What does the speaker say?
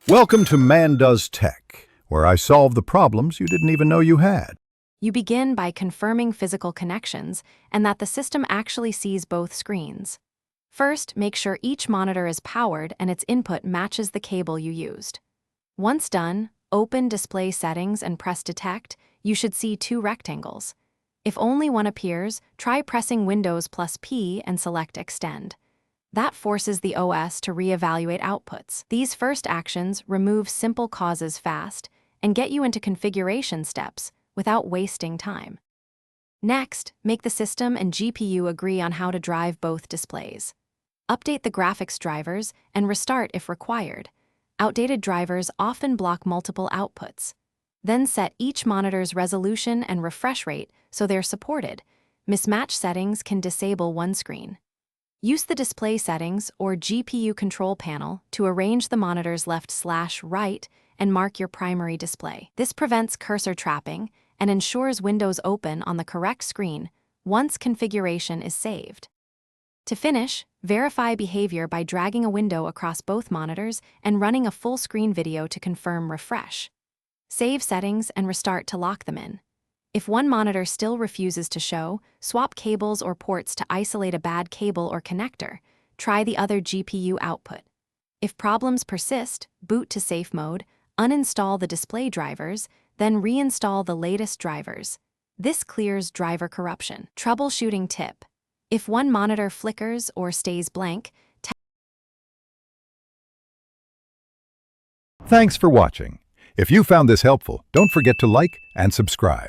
Welcome to Man Does Tech, where I solve the problems you didn't even know you had. You begin by confirming physical connections and that the system actually sees both screens. First, make sure each monitor is powered and its input matches the cable you used. Once done, open Display Settings and press Detect. You should see two rectangles. If only one appears, try pressing Windows plus P and select Extend. That forces the OS to reevaluate outputs. These first actions remove simple causes fast and get you into configuration steps without wasting time. Next, make the system and GPU agree on how to drive both displays. Update the graphics drivers and restart if required. Outdated drivers often block multiple outputs. Then set each monitor's resolution and refresh rate so they're supported. Mismatch settings can disable one screen. Use the display settings or GPU control panel to arrange the monitor's left/right and mark your primary display. This prevents cursor trapping and ensures Windows open on the correct screen once configuration is saved. To finish, verify behavior by dragging a window across both monitors and running a full-screen video to confirm refresh. Save settings and restart to lock them in. If one monitor still refuses to show, swap cables or ports to isolate a bad cable or connector. Try the other GPU output. If problems persist, boot to safe mode, uninstall the display drivers, then reinstall the latest drivers. This clears driver corruption. Troubleshooting tip: if one monitor flickers or stays blank, Thanks for watching. If you found this helpful, don't forget to like and subscribe.